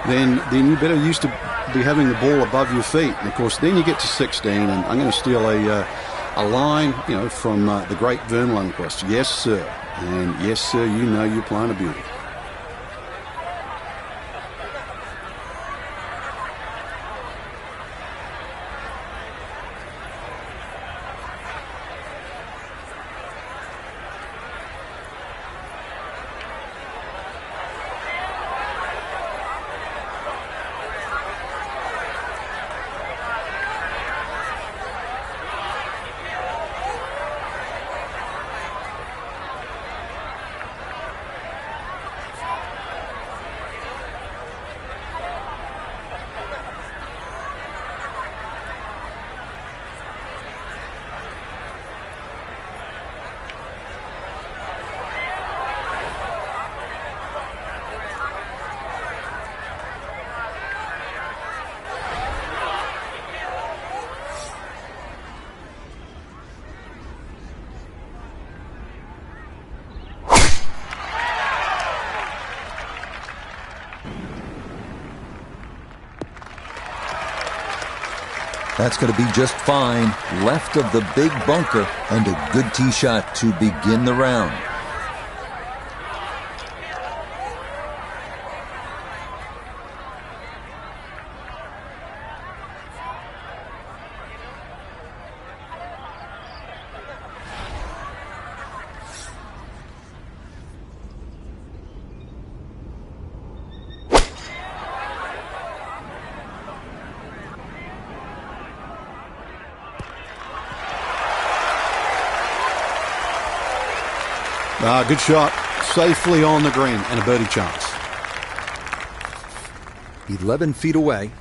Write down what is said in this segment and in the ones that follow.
then you better used to be having the ball above your feet. And of course, then you get to 16, and I'm going to steal a line, from the great Vern Lundquist. Yes, sir. And yes, sir, you know you're playing a beauty. That's going to be just fine. Left of the big bunker and a good tee shot to begin the round. Good shot. Safely on the green and a birdie chance. 11 feet away.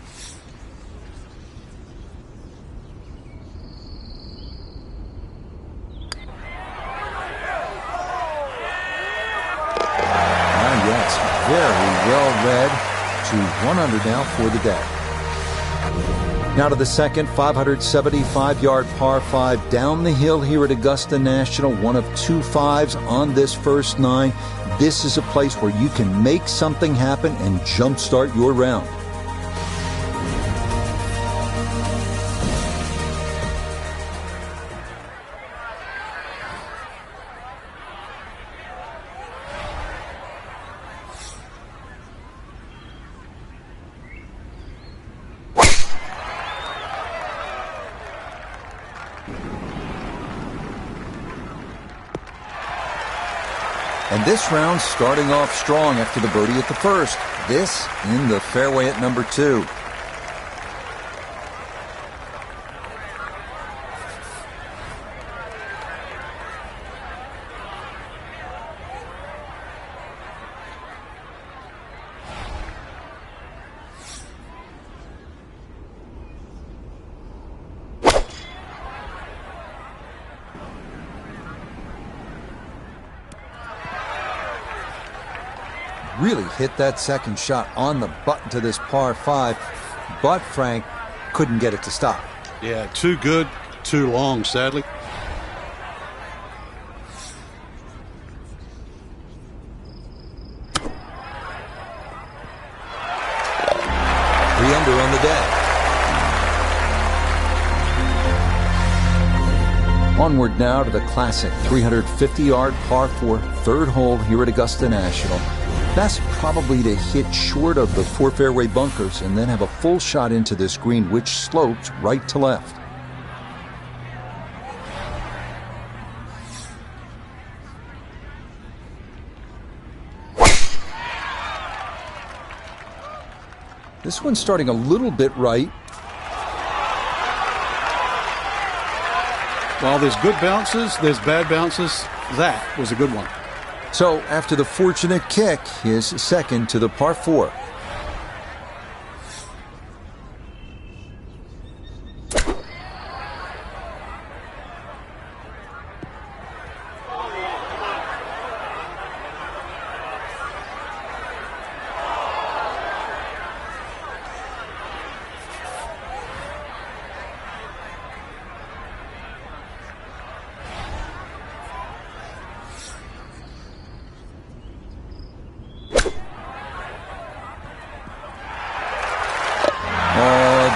Yes, very well read. To 1 under now for the day. Now to the second 575-yard par 5 down the hill here at Augusta National. One of 2 5s on this first 9. This is a place where you can make something happen and jumpstart your round. And this round starting off strong after the birdie at the first. This in the fairway at number 2. Really hit that second shot on the button to this par 5, but Frank couldn't get it to stop. Yeah, too good, too long, sadly. 3 under on the day. Onward now to the classic 350-yard par 4 third hole here at Augusta National. Best probably to hit short of the 4 fairway bunkers and then have a full shot into this green, which slopes right to left. This one's starting a little bit right. While there's good bounces, there's bad bounces. That was a good one. So after the fortunate kick, his second to the par 4.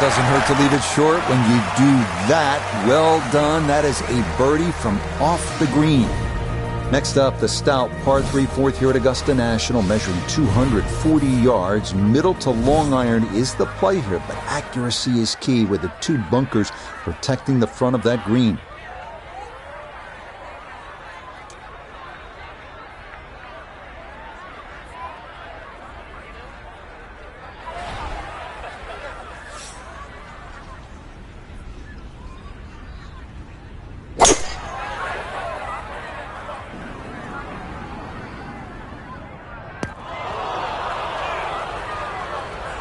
doesn't hurt to leave it short when you do that. Well done. That is a birdie from off the green. Next up, the stout par 3 fourth here at Augusta National, measuring 240 yards. Middle to long iron is the play here, but accuracy is key with the 2 bunkers protecting the front of that green.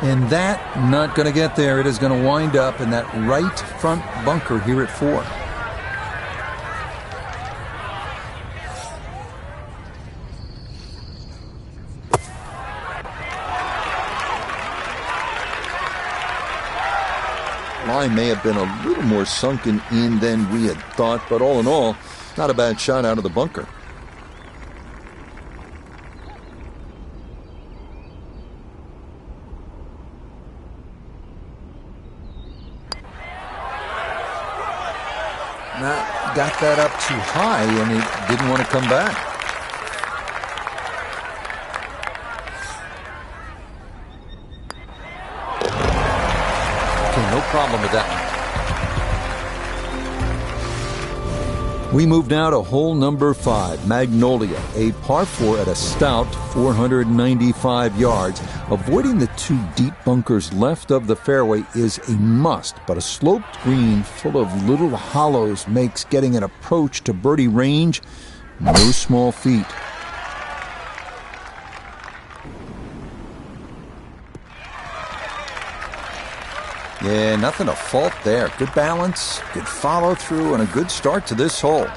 And that, not going to get there. It is going to wind up in that right front bunker here at 4. Line may have been a little more sunken in than we had thought, but all in all, not a bad shot out of the bunker. Got that up too high, and it didn't want to come back. Okay, no problem with that one. We move now to hole number 5, Magnolia, a par 4 at a stout 495 yards. Avoiding the 2 deep bunkers left of the fairway is a must, but a sloped green full of little hollows makes getting an approach to birdie range no small feat. Yeah, nothing to fault there. Good balance, good follow through, and a good start to this hole.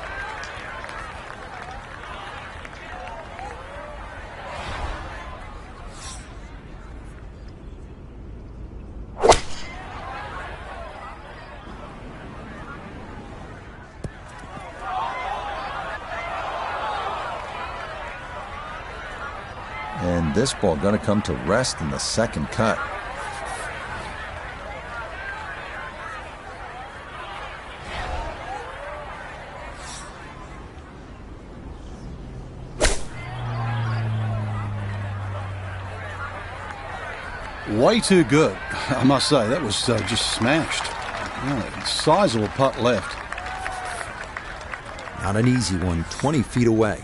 And this ball going to come to rest in the second cut. Way too good, I must say. That was just smashed. Sizable putt left. Not an easy one, 20 feet away.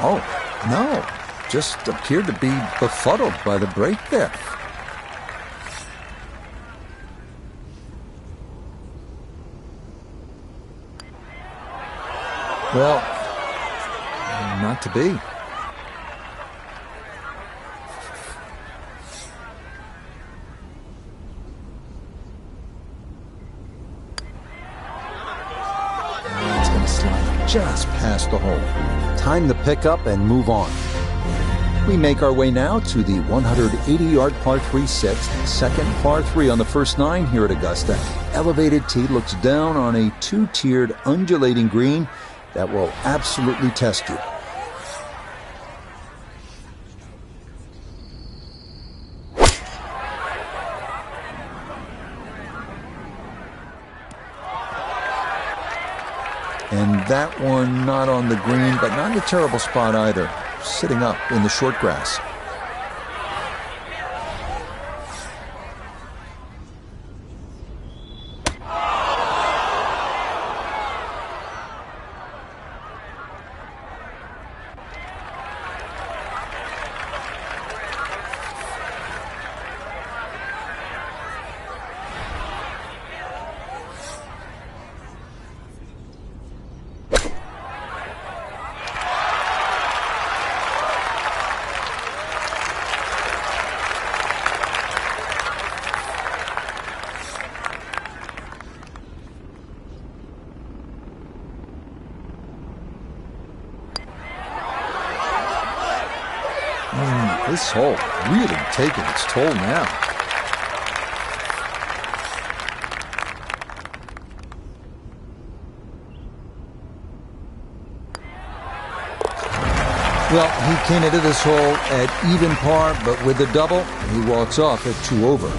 Oh, no. Just appeared to be befuddled by the break there. Well, not to be. It's going to slide just past the hole. Time to pick up and move on. We make our way now to the 180-yard par 3 sixth, second par 3 on the first 9 here at Augusta. Elevated tee looks down on a 2-tiered undulating green that will absolutely test you. And that one not on the green, but not in a terrible spot either. Sitting up in the short grass. This hole really taking its toll now. Well, he came into this hole at even par, but with the double, he walks off at 2 over.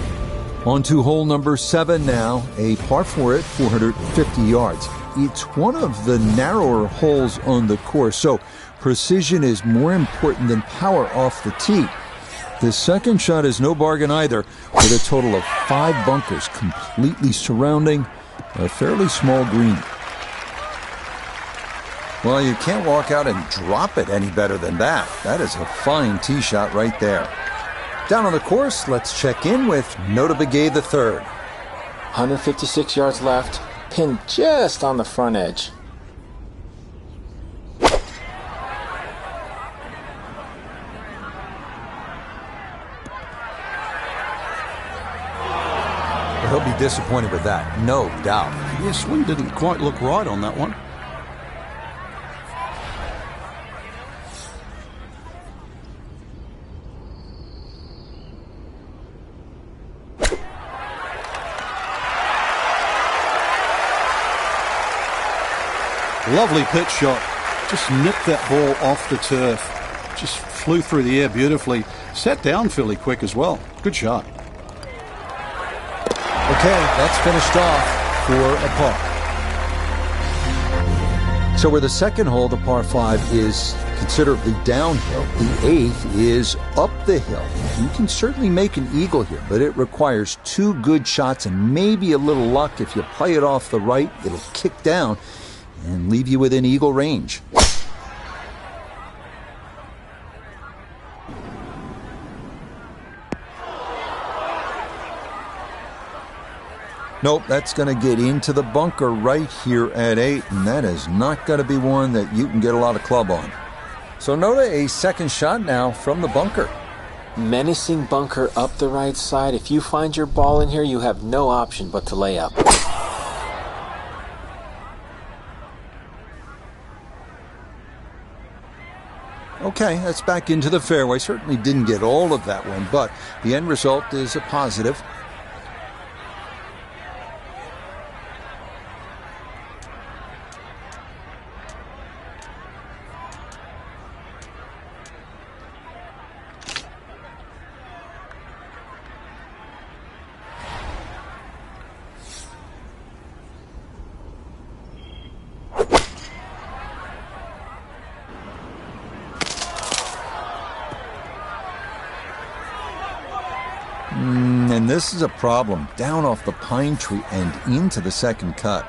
On to hole number 7 now, a par 4 at 450 yards. It's one of the narrower holes on the course, so precision is more important than power off the tee. The second shot is no bargain either, with a total of 5 bunkers completely surrounding a fairly small green. Well, you can't walk out and drop it any better than that. That is a fine tee shot right there. Down on the course, let's check in with Sports Pga Tour. 156 yards left, pin just on the front edge. He'll be disappointed with that, no doubt. Yeah, swing didn't quite look right on that one. Lovely pitch shot. Just nipped that ball off the turf. Just flew through the air beautifully. Sat down fairly quick as well. Good shot. Okay, that's finished off for a par. So where the second hole, the par 5, is considerably downhill, the 8th is up the hill. You can certainly make an eagle here, but it requires 2 good shots and maybe a little luck. If you play it off the right, it'll kick down and leave you within eagle range. Nope, that's going to get into the bunker right here at 8, and that is not going to be one that you can get a lot of club on. So Nota, a second shot now from the bunker. Menacing bunker up the right side. If you find your ball in here, you have no option but to lay up. Okay, that's back into the fairway. Certainly didn't get all of that one, but the end result is a positive. And this is a problem. Down off the pine tree and into the second cut.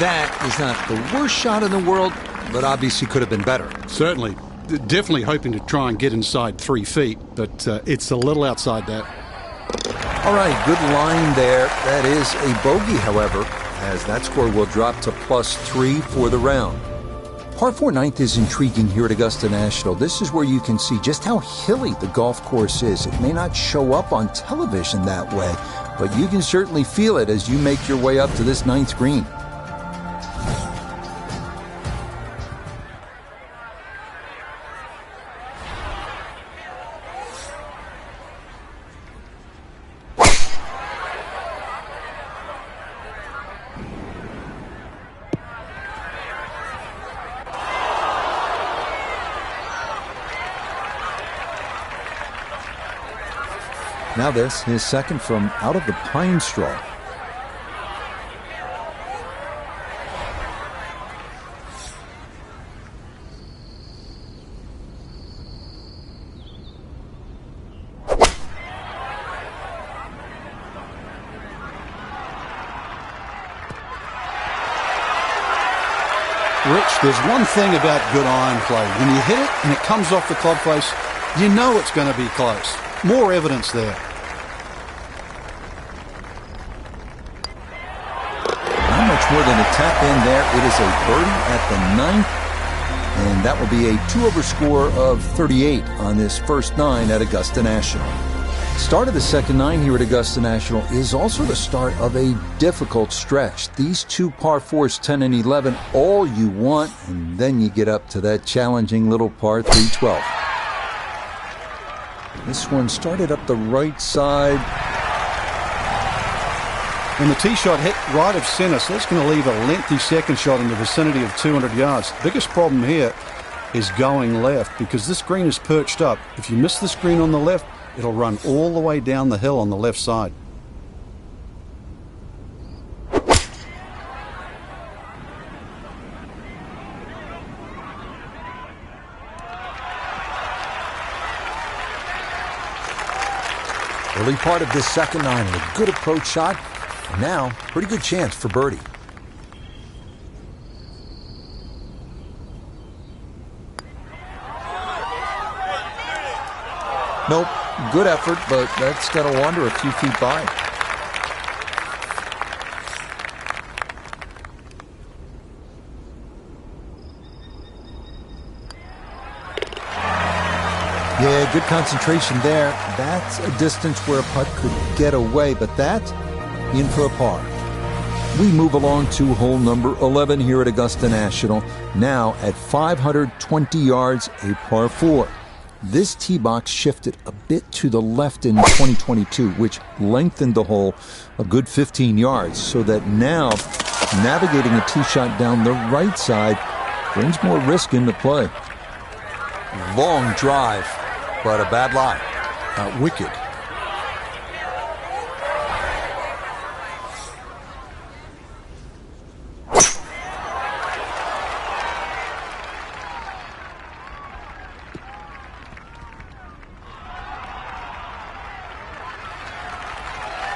That is not the worst shot in the world, but obviously could have been better. Certainly. Definitely hoping to try and get inside 3 feet, but it's a little outside that. All right, good line there. That is a bogey, however, as that score will drop to +3 for the round. Par 4 9th is intriguing here at Augusta National. This is where you can see just how hilly the golf course is. It may not show up on television that way, but you can certainly feel it as you make your way up to this 9th green. Now this, his second from out of the pine straw. Rich, there's one thing about good iron play. When you hit it and it comes off the club face, you know it's going to be close. More evidence there. Not much more than a tap in there. It is a birdie at the 9th. and that will be a 2-over score of 38 on this first 9 at Augusta National. Start of the second 9 here at Augusta National is also the start of a difficult stretch. These 2 par 4s, 10 and 11, all you want, and then you get up to that challenging little par 3, 12. This one started up the right side. And the tee shot hit right of center, so that's going to leave a lengthy second shot in the vicinity of 200 yards. The biggest problem here is going left because this green is perched up. If you miss this green on the left, it'll run all the way down the hill on the left side. Early part of this second 9, a good approach shot. And now, pretty good chance for birdie. Nope, good effort, but that's got to wander a few feet by. Yeah, good concentration there. That's a distance where a putt could get away, but that, in for a par. We move along to hole number 11 here at Augusta National, now at 520 yards, a par 4. This tee box shifted a bit to the left in 2022, which lengthened the hole a good 15 yards, so that now navigating a tee shot down the right side brings more risk into play. Long drive, but a bad lie. Wicked.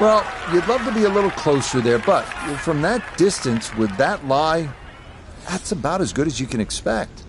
Well, you'd love to be a little closer there, but from that distance with that lie, that's about as good as you can expect.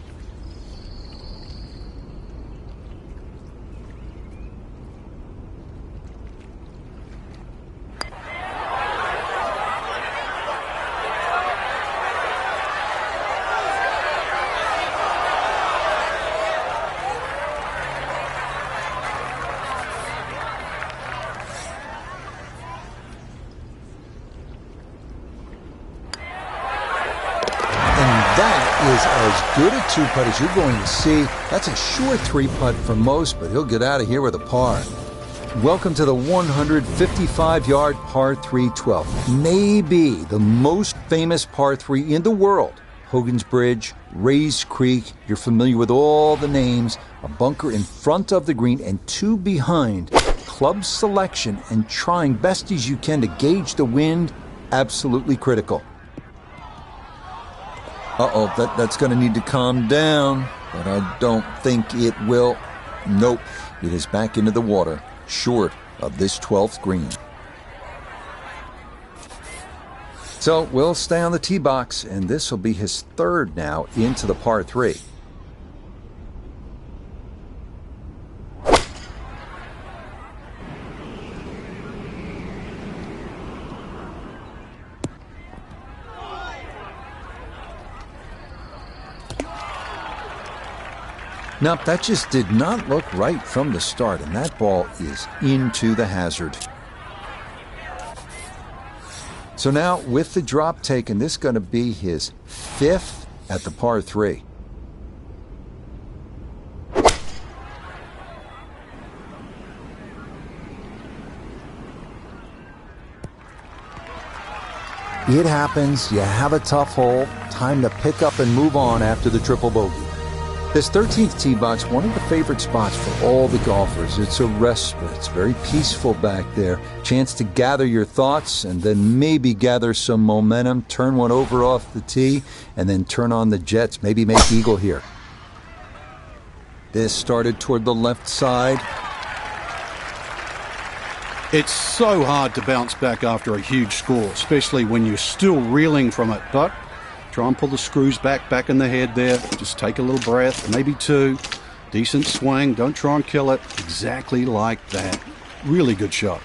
As good a 2-putt as you're going to see. That's a sure 3-putt for most, but he'll get out of here with a par. Welcome to the 155-yard par 3 12. Maybe the most famous par 3 in the world. Hogan's Bridge, Rays Creek. You're familiar with all the names. A bunker in front of the green and 2 behind. Club selection and trying best as you can to gauge the wind, absolutely critical. Uh-oh, that's going to need to calm down, but I don't think it will. Nope, it is back into the water, short of this 12th green. So we'll stay on the tee box, and this will be his 3rd now into the par 3. Now, that just did not look right from the start, and that ball is into the hazard. So now, with the drop taken, this is going to be his 5th at the par 3. It happens. You have a tough hole. Time to pick up and move on after the triple bogey. This 13th tee box, one of the favorite spots for all the golfers. It's a respite. It's very peaceful back there. Chance to gather your thoughts and then maybe gather some momentum, turn one over off the tee, and then turn on the jets. Maybe make eagle here. This started toward the left side. It's so hard to bounce back after a huge score, especially when you're still reeling from it. But try and pull the screws back in the head there. Just take a little breath, maybe 2. Decent swing. Don't try and kill it. Exactly like that. Really good shot.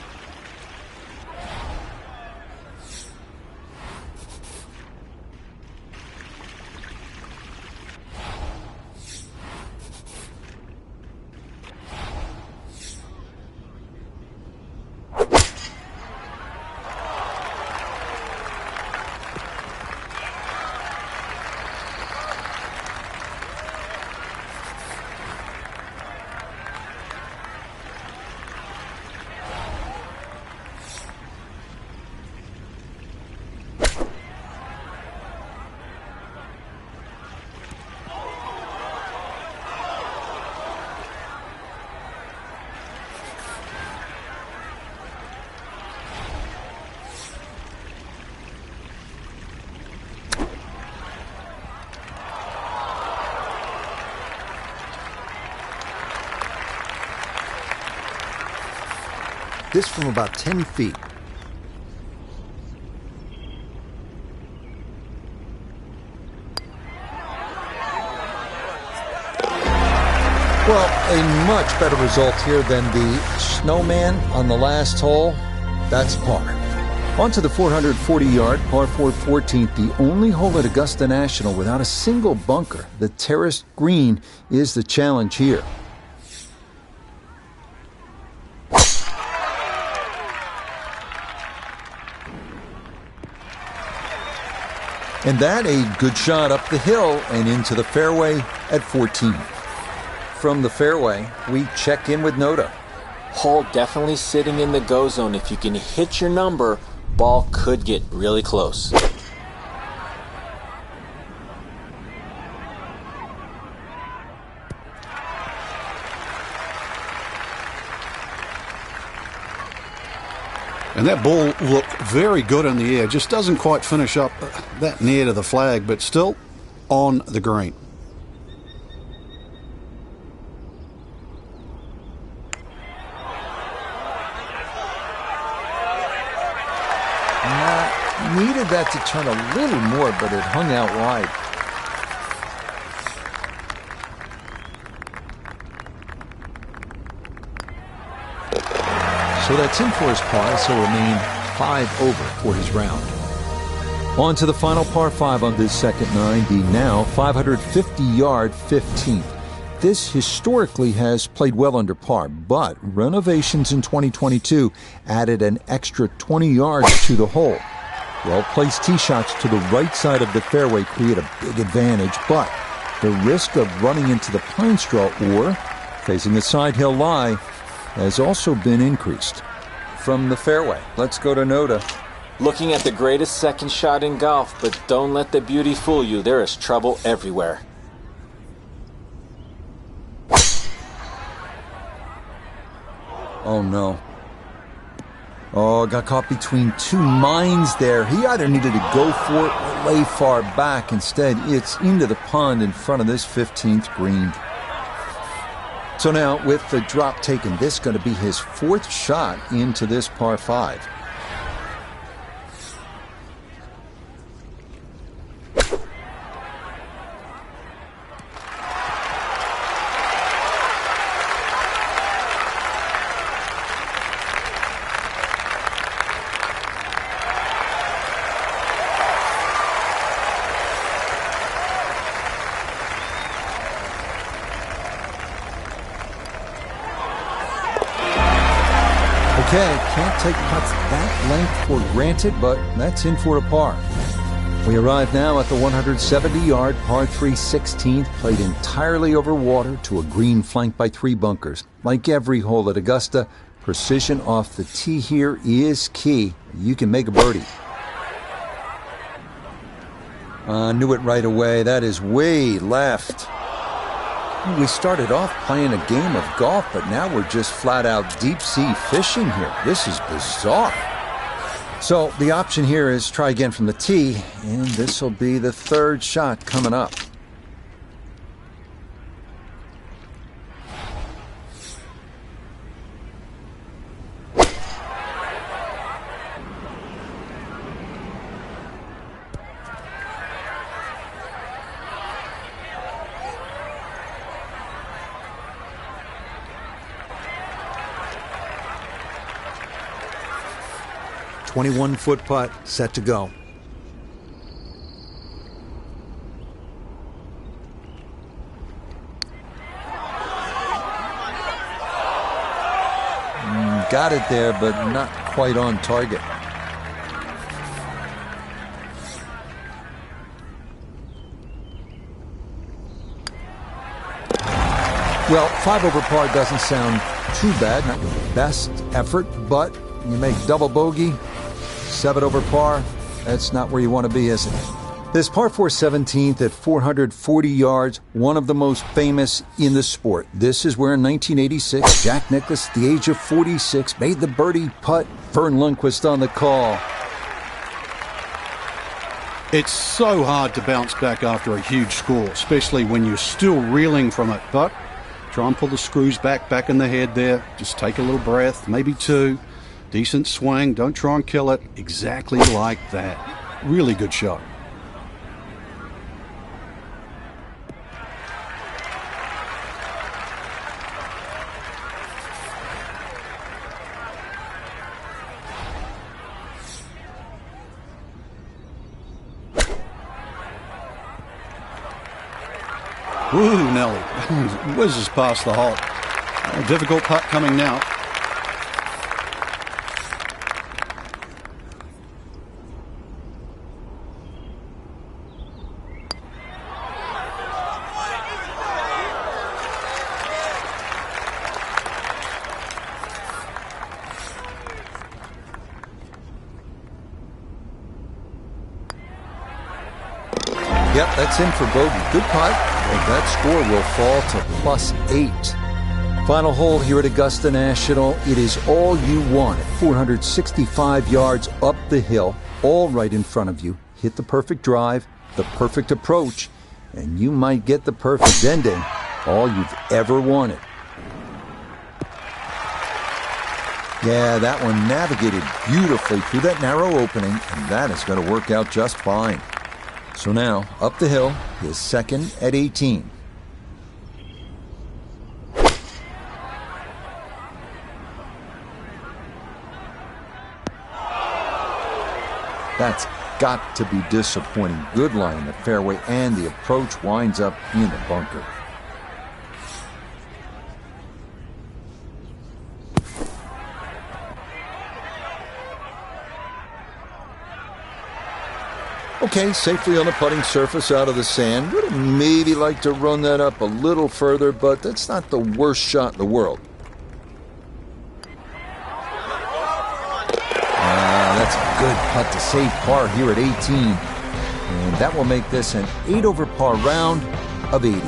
this from about 10 feet. Well, a much better result here than the snowman on the last hole. That's par. On to the 440-yard par 4 14th, the only hole at Augusta National without a single bunker. The terraced green is the challenge here. And that a good shot up the hill and into the fairway at 14. From the fairway, we check in with Noda. Hole definitely sitting in the go zone. If you can hit your number, ball could get really close. And that ball looked very good in the air. Just doesn't quite finish up that near to the flag, but still on the green. Needed that to turn a little more, but it hung out wide. So that's in for his par, so remain 5 over for his round. On to the final par 5 on this second 9, the now 550-yard 15th. This historically has played well under par, but renovations in 2022 added an extra 20 yards to the hole. Well-placed tee shots to the right side of the fairway create a big advantage, but the risk of running into the pine straw or facing a side hill lie has also been increased. From the fairway, let's go to Noda. Looking at the greatest second shot in golf, but don't let the beauty fool you. There is trouble everywhere. Oh no. Oh, got caught between two mines there. He either needed to go for it or lay far back. Instead, it's into the pond in front of this 15th green. So now, with the drop taken, this is going to be his 4th shot into this par 5. Okay, can't take putts that length for granted, but that's in for a par. We arrive now at the 170-yard par 3 16th, played entirely over water to a green flanked by 3 bunkers. Like every hole at Augusta, precision off the tee here is key. You can make a birdie. Knew it right away. That is way left. We started off playing a game of golf, but now we're just flat out deep sea fishing here. This is bizarre. So the option here is try again from the tee, and this will be the 3rd shot coming up. .21-foot putt, set to go. Got it there, but not quite on target. Well, 5 over par doesn't sound too bad. Not your best effort, but you make double bogey, 7 over par. That's not where you want to be, is it? This par 4 17th at 440 yards, one of the most famous in the sport. This is where in 1986, Jack Nicklaus, at the age of 46, made the birdie putt. Vern Lundquist on the call. It's so hard to bounce back after a huge score, especially when you're still reeling from it. But try and pull the screws back in the head there. Just take a little breath, maybe 2. Decent swing. Don't try and kill it. Exactly like that. Really good shot. Woo, Nelly. Whizzes past the hole. A difficult putt coming now. Yep, that's in for bogey. Good putt. And that score will fall to +8. Final hole here at Augusta National. It is all you want at 465 yards up the hill, all right in front of you. Hit the perfect drive, the perfect approach, and you might get the perfect ending. All you've ever wanted. Yeah, that one navigated beautifully through that narrow opening, and that is going to work out just fine. So now, up the hill, his second at 18. That's got to be disappointing. Good line in the fairway, and the approach winds up in the bunker. Okay, safely on the putting surface out of the sand. Would have maybe like to run that up a little further, but that's not the worst shot in the world. That's a good putt to save par here at 18. And that will make this an 8 over par round of 80.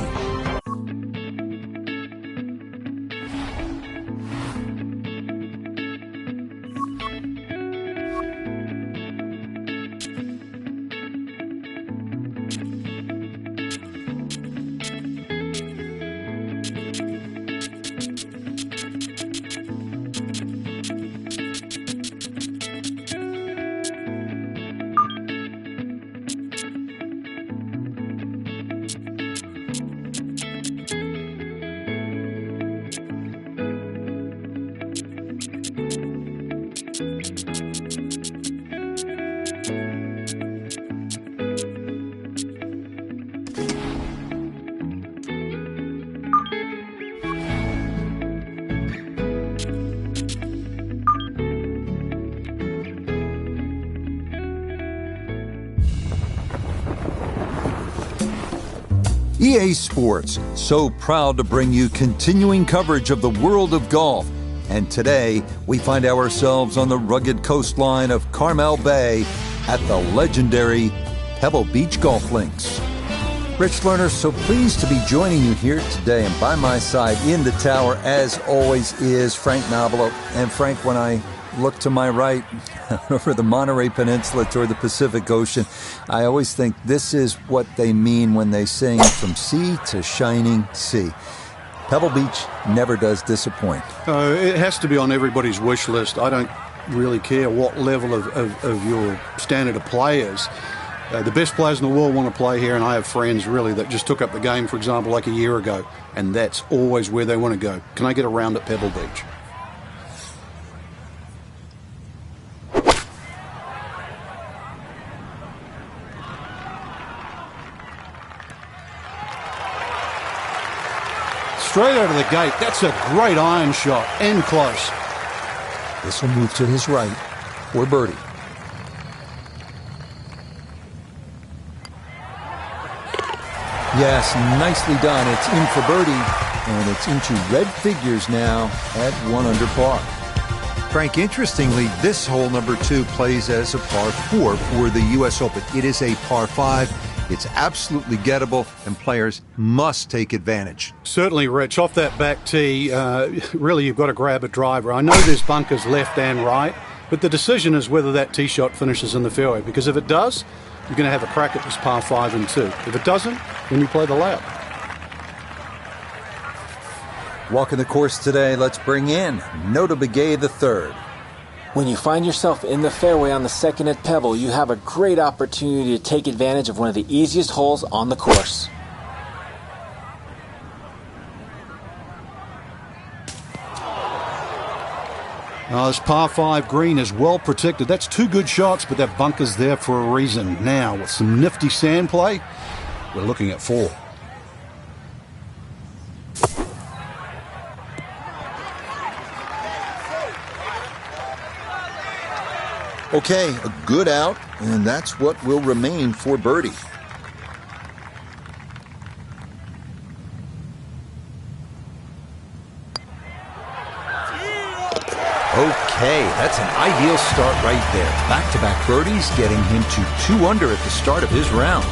EA Sports, so proud to bring you continuing coverage of the world of golf. And today, we find ourselves on the rugged coastline of Carmel Bay at the legendary Pebble Beach Golf Links. Rich Lerner, so pleased to be joining you here today. And by my side in the tower, as always, is Frank Nobilo. And Frank, when I look to my right over the Monterey Peninsula toward the Pacific Ocean, I always think this is what they mean when they sing from sea to shining sea. Pebble Beach never does disappoint. It has to be on everybody's wish list. I don't really care what level of your standard of play is. The best players in the world want to play here, and I have friends really that just took up the game, for example, like a year ago, and that's always where they want to go. Can I get a round at Pebble Beach? Straight out of the gate. That's a great iron shot and close. This will move to his right for birdie. Yes, nicely done. It's in for birdie, and it's into red figures now at 1 under par. Frank, interestingly, this hole number 2 plays as a par 4 for the U.S. Open. It is a par 5. It's absolutely gettable, and players must take advantage. Certainly, Rich. Off that back tee, really you've got to grab a driver. I know there's bunkers left and right, but the decision is whether that tee shot finishes in the fairway, because if it does, you're going to have a crack at this par 5 and 2. If it doesn't, then you play the layup. Walking the course today, let's bring in Nota Begay III. When you find yourself in the fairway on the second at Pebble, you have a great opportunity to take advantage of one of the easiest holes on the course. This par 5 green is well protected. That's 2 good shots, but that bunker's there for a reason. Now, with some nifty sand play, we're looking at 4. Okay, a good out, and that's what will remain for birdie. Okay, that's an ideal start right there. Back-to-back birdies getting him to 2 under at the start of his round.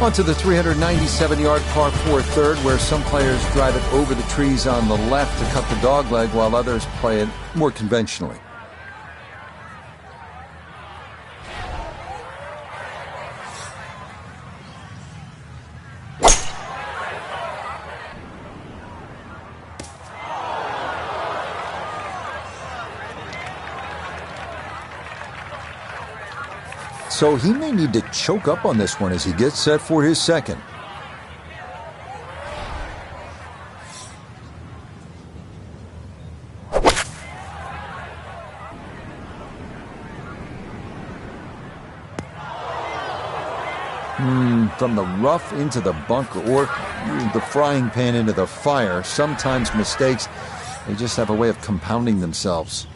On to the 397-yard par 4 third, where some players drive it over the trees on the left to cut the dogleg, while others play it more conventionally. So he may need to choke up on this one as he gets set for his second. From the rough into the bunker, or the frying pan into the fire, sometimes mistakes, they just have a way of compounding themselves.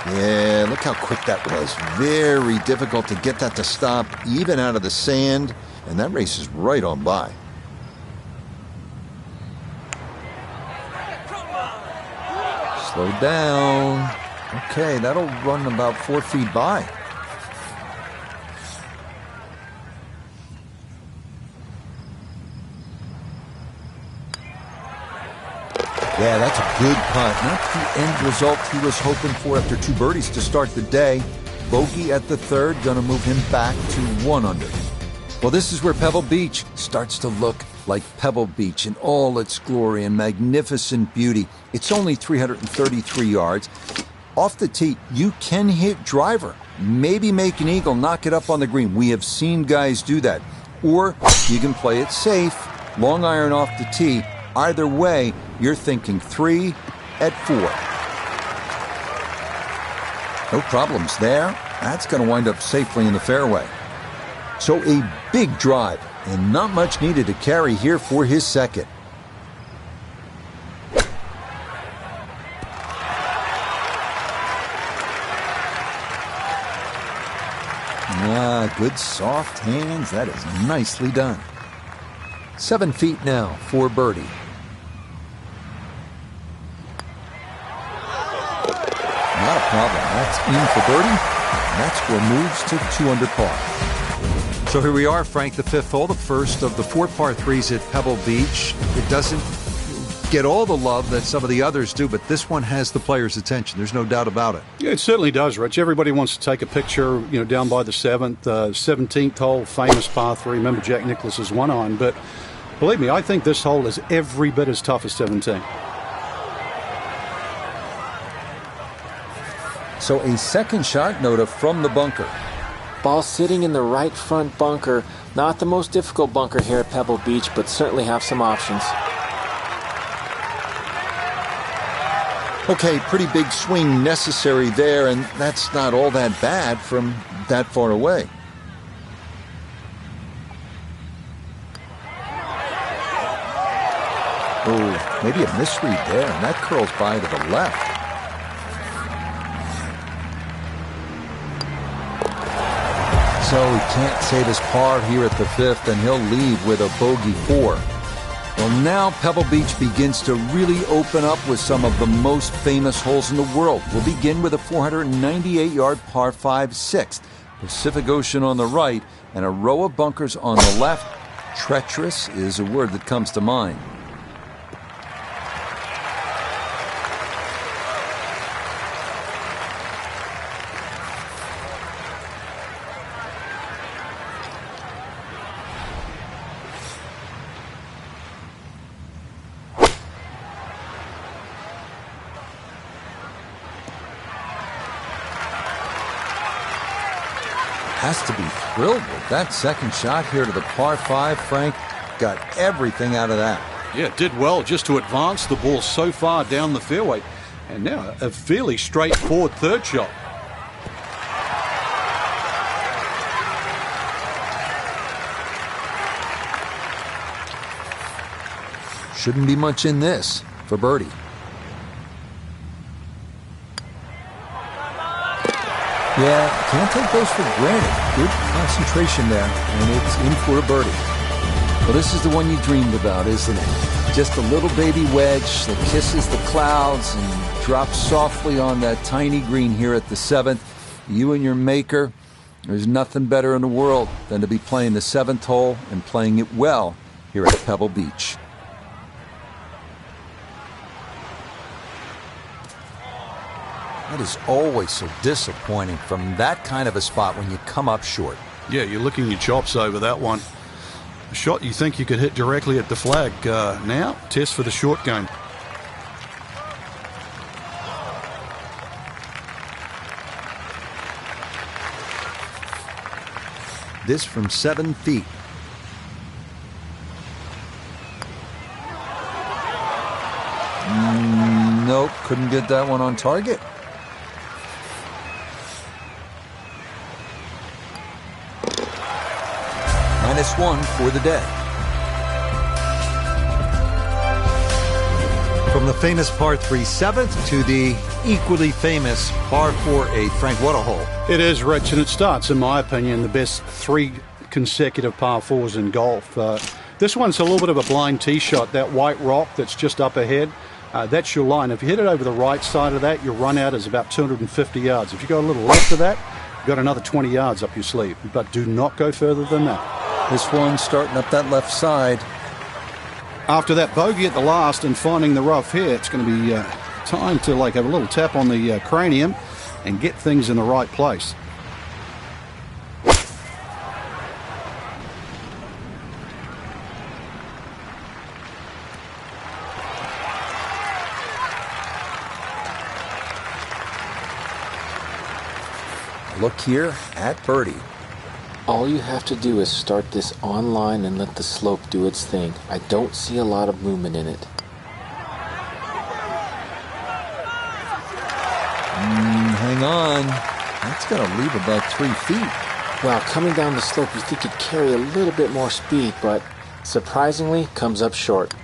Yeah, look how quick that was. Very difficult to get that to stop, even out of the sand, and that race is right on by. Slow down. Okay, that'll run about 4 feet by. Yeah, that's a good putt. Not the end result he was hoping for after 2 birdies to start the day. Bogey at the third, gonna move him back to 1 under. Well, this is where Pebble Beach starts to look like Pebble Beach in all its glory and magnificent beauty. It's only 333 yards. Off the tee, you can hit driver. Maybe make an eagle, knock it up on the green. We have seen guys do that. Or you can play it safe, long iron off the tee. Either way, you're thinking 3 at 4. No problems there. That's going to wind up safely in the fairway. So a big drive, and not much needed to carry here for his second. Good soft hands. That is nicely done. 7 feet now for birdie. Not a problem. That's in for birdie. And that score moves to 2 under par. So here we are, Frank, the 5th hole, the first of the 4 par 3s at Pebble Beach. It doesn't get all the love that some of the others do, but this one has the players' attention. There's no doubt about it. Yeah, it certainly does, Rich. Everybody wants to take a picture, down by the 7th, 17th hole, famous par 3. Remember Jack Nicklaus's 1-iron, but believe me, I think this hole is every bit as tough as 17. So a second shot, Noda, from the bunker. Ball sitting in the right front bunker. Not the most difficult bunker here at Pebble Beach, but certainly have some options. Okay, pretty big swing necessary there, and that's not all that bad from that far away. Oh, maybe a misread there, and that curls by to the left. So he can't save his par here at the 5th, and he'll leave with a bogey 4. Well, now Pebble Beach begins to really open up with some of the most famous holes in the world. We'll begin with a 498-yard par 5 6th. Pacific Ocean on the right and a row of bunkers on the left. Treacherous is a word that comes to mind. has to be thrilled with that second shot here to the par 5. Frank got everything out of that. Yeah, did well just to advance the ball so far down the fairway. And now a fairly straightforward third shot. Shouldn't be much in this for birdie. Yeah, can't take those for granted. Good concentration there, and it's in for a birdie. Well, this is the one you dreamed about, isn't it? Just a little baby wedge that kisses the clouds and drops softly on that tiny green here at the 7th. You and your maker, there's nothing better in the world than to be playing the 7th hole and playing it well here at Pebble Beach. That is always so disappointing from that kind of a spot when you come up short. Yeah, you're licking your chops over that one. A shot you think you could hit directly at the flag. Now, test for the short game. This from 7 feet. Nope, couldn't get that one on target. -1 for the day. From the famous par 3 7th to the equally famous par 4 8. Frank, what a hole. It is, Rich, and it starts, in my opinion, the best 3 consecutive par 4s in golf. This one's a little bit of a blind tee shot. That white rock that's just up ahead, that's your line. If you hit it over the right side of that, your run out is about 250 yards. If you go a little left of that, you've got another 20 yards up your sleeve. But do not go further than that. This one starting up that left side. After that bogey at the last and finding the rough here, it's going to be time to have a little tap on the cranium and get things in the right place. Look here at birdie. All you have to do is start this on line and let the slope do its thing. I don't see a lot of movement in it. Hang on. That's going to leave about 3 feet. Well, coming down the slope, you think it'd carry a little bit more speed, but surprisingly comes up short.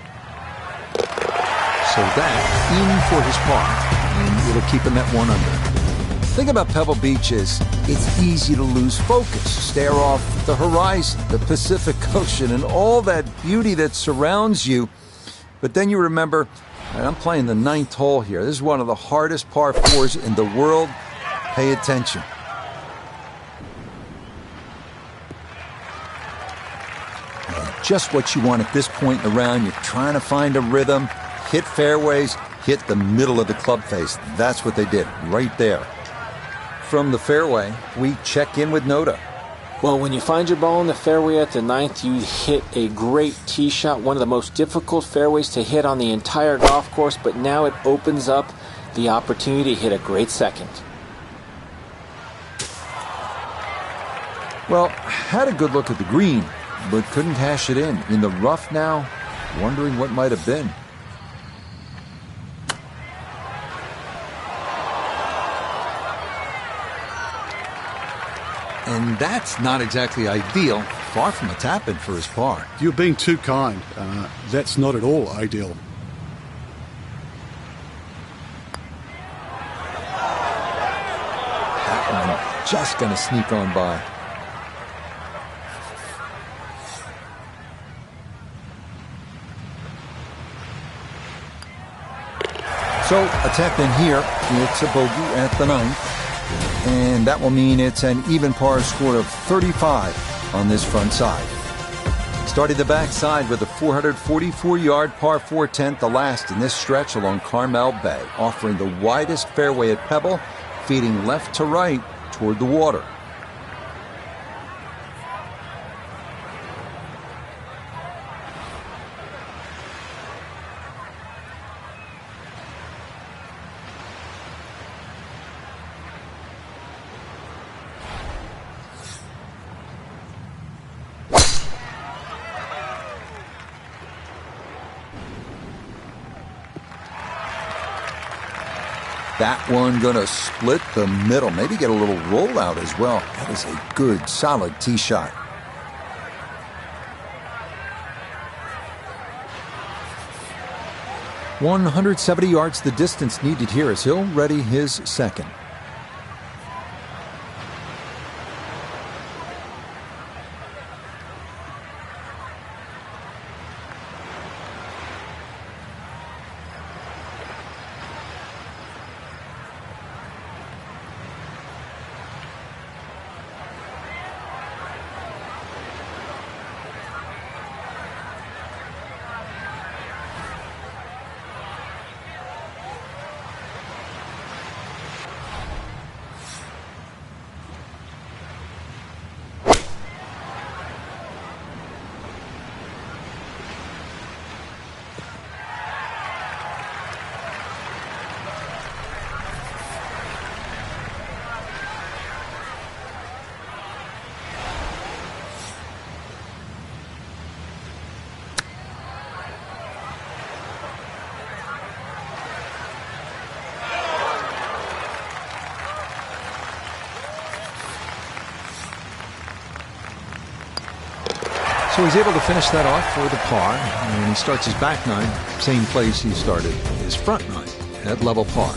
So that in for his par, and it'll keep him at 1 under. The thing about Pebble Beach is it's easy to lose focus, stare off the horizon, the Pacific Ocean, and all that beauty that surrounds you. But then you remember, I'm playing the 9th hole here. This is one of the hardest par 4s in the world. Pay attention. And just what you want at this point in the round. You're trying to find a rhythm, hit fairways, hit the middle of the club face. That's what they did right there. From the fairway, we check in with Noda. Well, when you find your ball in the fairway at the 9th, you hit a great tee shot, one of the most difficult fairways to hit on the entire golf course, but now it opens up the opportunity to hit a great second. Well, had a good look at the green, but couldn't cash it in. In the rough now, wondering what might have been. And that's not exactly ideal. Far from a tap-in for his par. You're being too kind. That's not at all ideal. That one just going to sneak on by. So, a tap in here. It's a bogey at the 9th. And that will mean it's an even par score of 35 on this front side. Starting the backside with a 444-yard par 4 10th, the last in this stretch along Carmel Bay, offering the widest fairway at Pebble, feeding left to right toward the water. That one going to split the middle, maybe get a little rollout as well. That is a good, solid tee shot. .170 yards the distance needed here as he'll ready his second. So he's able to finish that off for the par, and he starts his back nine, same place he started his front nine, at level par.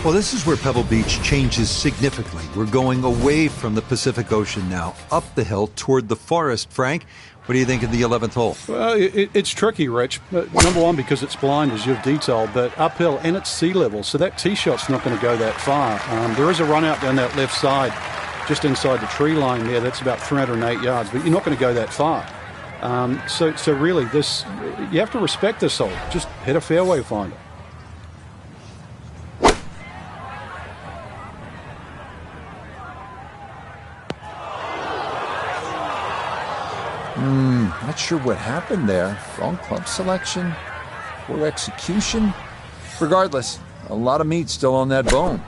Well, this is where Pebble Beach changes significantly. We're going away from the Pacific Ocean now, up the hill toward the forest. Frank, what do you think of the 11th hole? Well, it's tricky, Rich. Number one, because it's blind, as you've detailed, but uphill and it's sea level, so that tee shot's not going to go that far. There is a run out down that left side, just inside the tree line there. That's about 308 yards, but you're not going to go that far. So really, you have to respect this hole. Just hit a fairway finder. Not sure what happened there. Wrong club selection, poor execution. Regardless, a lot of meat still on that bone.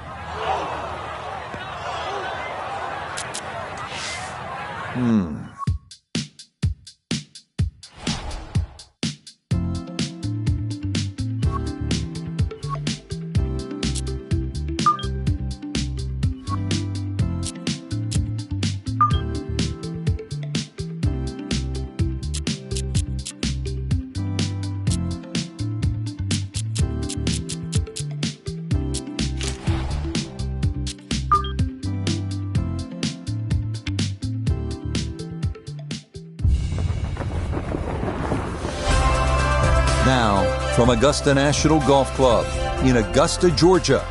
Now, from Augusta National Golf Club in Augusta, Georgia,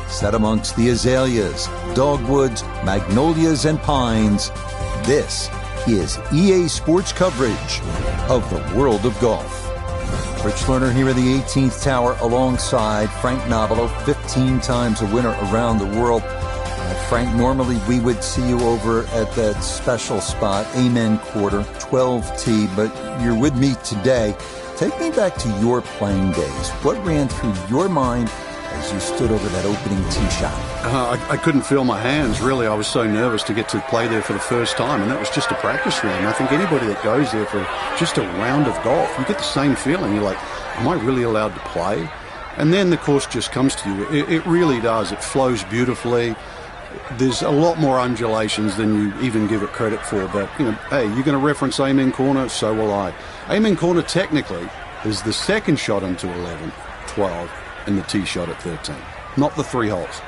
set amongst the azaleas, dogwoods, magnolias, and pines, this is EA Sports coverage of the world of golf. Rich Lerner here in the 18th Tower alongside Frank Nobilo, 15 times a winner around the world. Frank, normally we would see you over at that special spot, Amen Quarter, 12T, but you're with me today. Take me back to your playing days. What ran through your mind as you stood over that opening tee shot? I couldn't feel my hands, really. I was so nervous to get to play there for the first time, and that was just a practice round. I think anybody that goes there for just a round of golf, you get the same feeling. You're like, am I really allowed to play? And then the course just comes to you. It really does. It flows beautifully. There's a lot more undulations than you even give it credit for. But, hey, you're going to reference Amen Corner, so will I. Amen Corner technically is the second shot into 11, 12, and the tee shot at 13, not the three holes.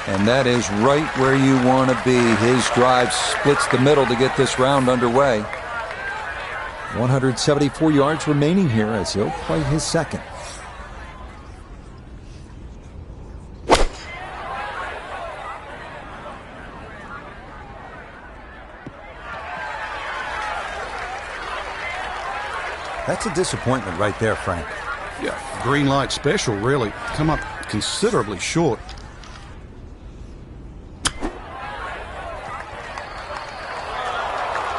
And that is right where you want to be. His drive splits the middle to get this round underway. 174 yards remaining here as he'll play his second. That's a disappointment right there, Frank. Yeah, green light special, really. Come up considerably short.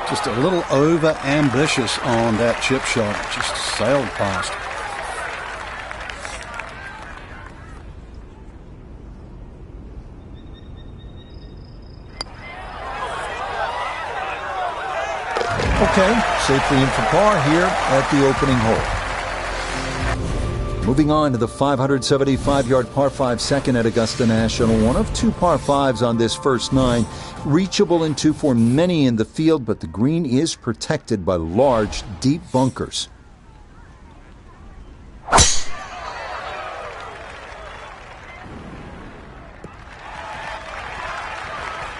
Just a little over-ambitious on that chip shot. Just sailed past. Okay, safely in for par here at the opening hole. Moving on to the 575-yard par 5 second at Augusta National. One of two par 5s on this first 9. Reachable in 2 for many in the field, but the green is protected by large, deep bunkers.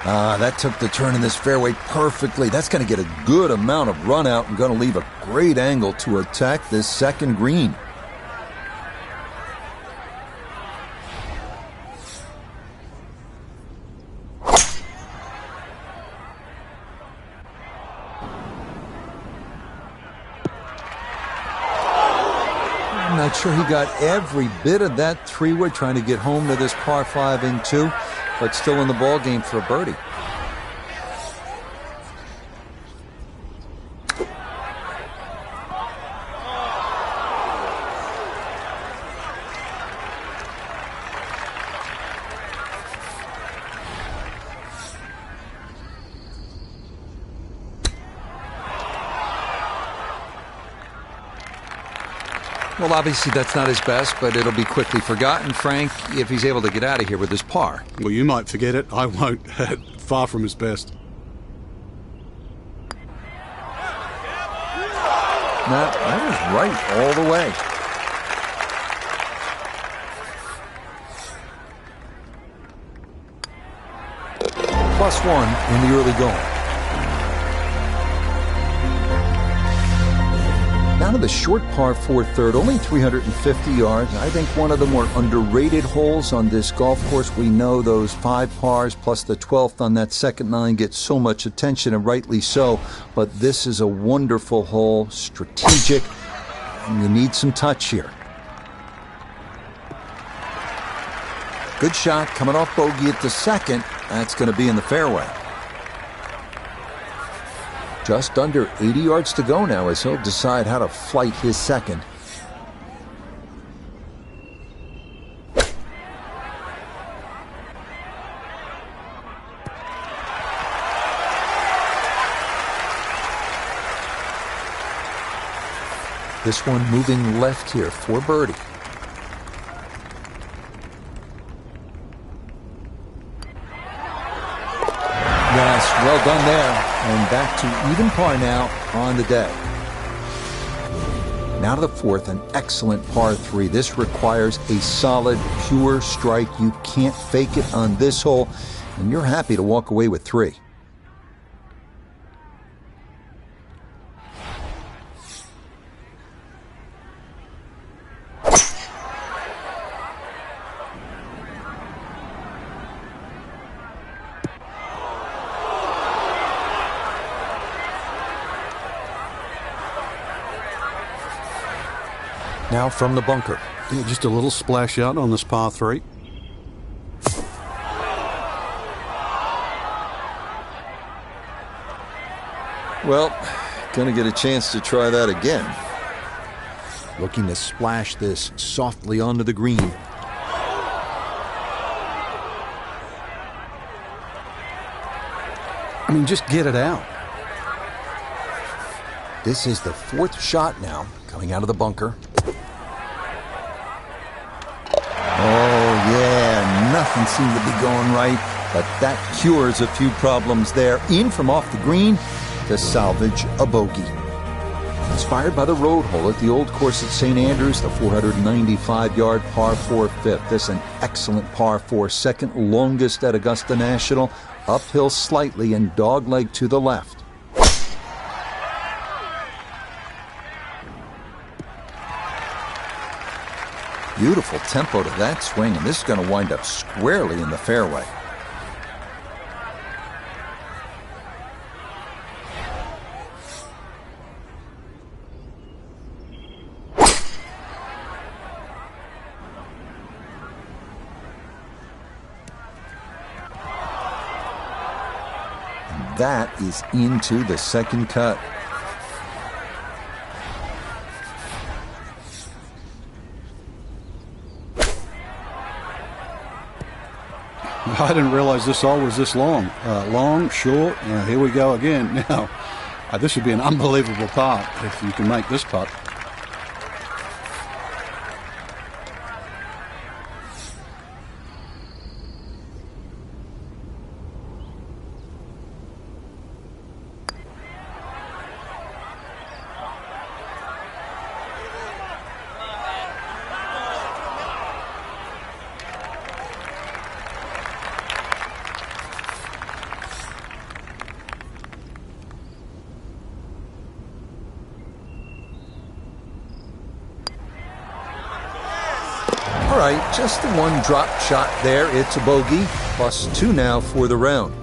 That took the turn in this fairway perfectly. That's going to get a good amount of run out and going to leave a great angle to attack this second green. I'm not sure he got every bit of that 3-wood trying to get home to this par 5 in 2, but still in the ball game for a birdie. Well, obviously that's not his best, but it'll be quickly forgotten, Frank, if he's able to get out of here with his par. Well, you might forget it. I won't. Far from his best. That was right all the way. +1 in the early going. Down to the short par 4 third, only 350 yards. I think one of the more underrated holes on this golf course. We know those 5 pars plus the 12th on that second 9 get so much attention, and rightly so. But this is a wonderful hole, strategic, and you need some touch here. Good shot coming off bogey at the second. That's going to be in the fairway. Just under 80 yards to go now as he'll decide how to flight his second. This one moving left here for birdie. Yes, well done there. And back to even par now on the day. Now to the 4th, an excellent par 3. This requires a solid, pure strike. You can't fake it on this hole, and you're happy to walk away with 3. Now from the bunker. Yeah, just a little splash out on this par 3. Well, gonna get a chance to try that again. Looking to splash this softly onto the green. I mean, just get it out. This is the 4th shot now, coming out of the bunker. Oh, yeah, nothing seemed to be going right, but that cures a few problems there. In from off the green to salvage a bogey. Inspired by the road hole at the old course at St. Andrews, the 495-yard par 4 fifth. This is an excellent par 4, second longest at Augusta National. Uphill slightly and dogleg to the left. Beautiful tempo to that swing, and this is going to wind up squarely in the fairway. And that is into the second cut. I didn't realize this all was this long. Long, short, here we go again. Now, this would be an unbelievable putt if you can make this putt. All right, just the one drop shot there. It's a bogey, +2 now for the round.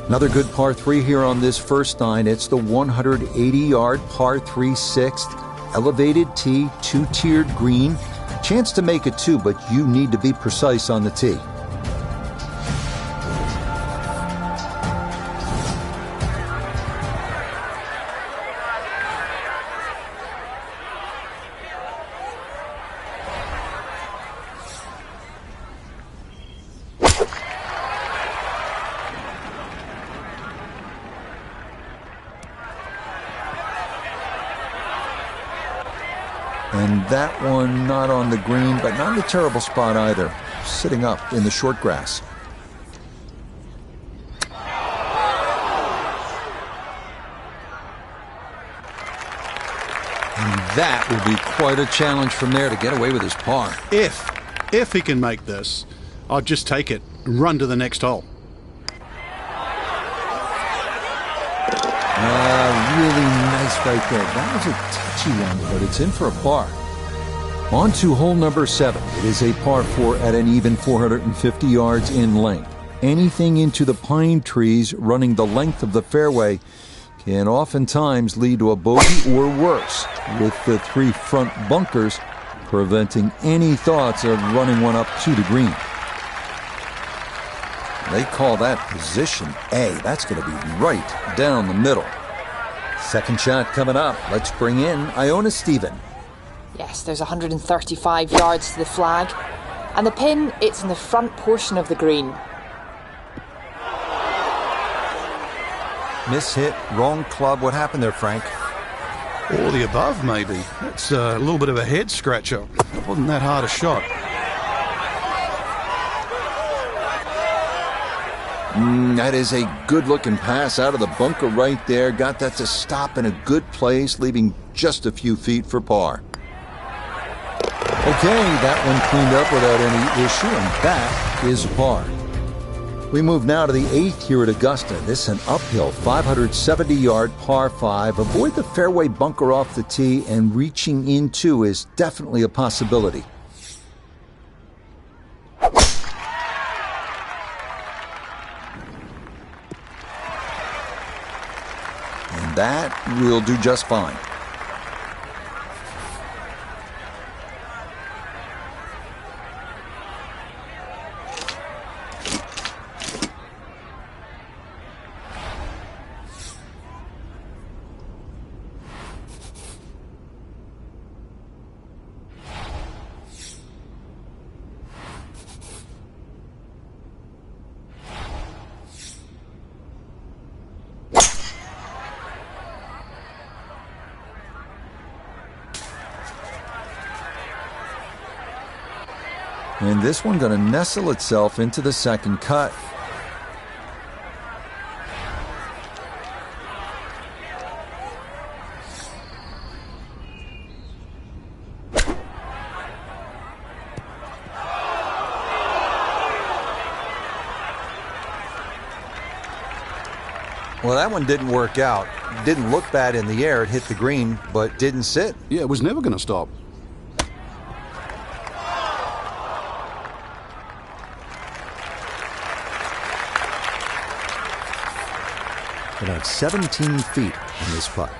Another good par 3 here on this first nine. It's the 180-yard par 3 sixth. Elevated tee, two-tiered green. Chance to make it 2, but you need to be precise on the tee. And that one not on the green, but not in a terrible spot either. Sitting up in the short grass. And that will be quite a challenge from there to get away with his par. If he can make this, I'll just take it and run to the next hole. Really nice right there. That was a touchy one, but it's in for a par. On to hole number 7. It is a par 4 at an even 450 yards in length. Anything into the pine trees running the length of the fairway can oftentimes lead to a bogey or worse, with the 3 front bunkers preventing any thoughts of running one up to the green. They call that position A. That's going to be right down the middle. Second shot coming up. Let's bring in Iona Stephen. Yes, there's 135 yards to the flag. And the pin, it's in the front portion of the green. Mishit, wrong club. What happened there, Frank? All the above, maybe. It's a little bit of a head scratcher. It wasn't that hard a shot. That is a good-looking pass out of the bunker right there. Got that to stop in a good place, leaving just a few feet for par. Okay, that one cleaned up without any issue, and that is par. We move now to the 8th here at Augusta. This is an uphill 570-yard par 5. Avoid the fairway bunker off the tee, and reaching into is definitely a possibility. And that will do just fine. And this one going to nestle itself into the second cut. Well, that one didn't work out. Didn't look bad in the air. It hit the green, but didn't sit. Yeah, it was never going to stop. About 17 feet on this putt.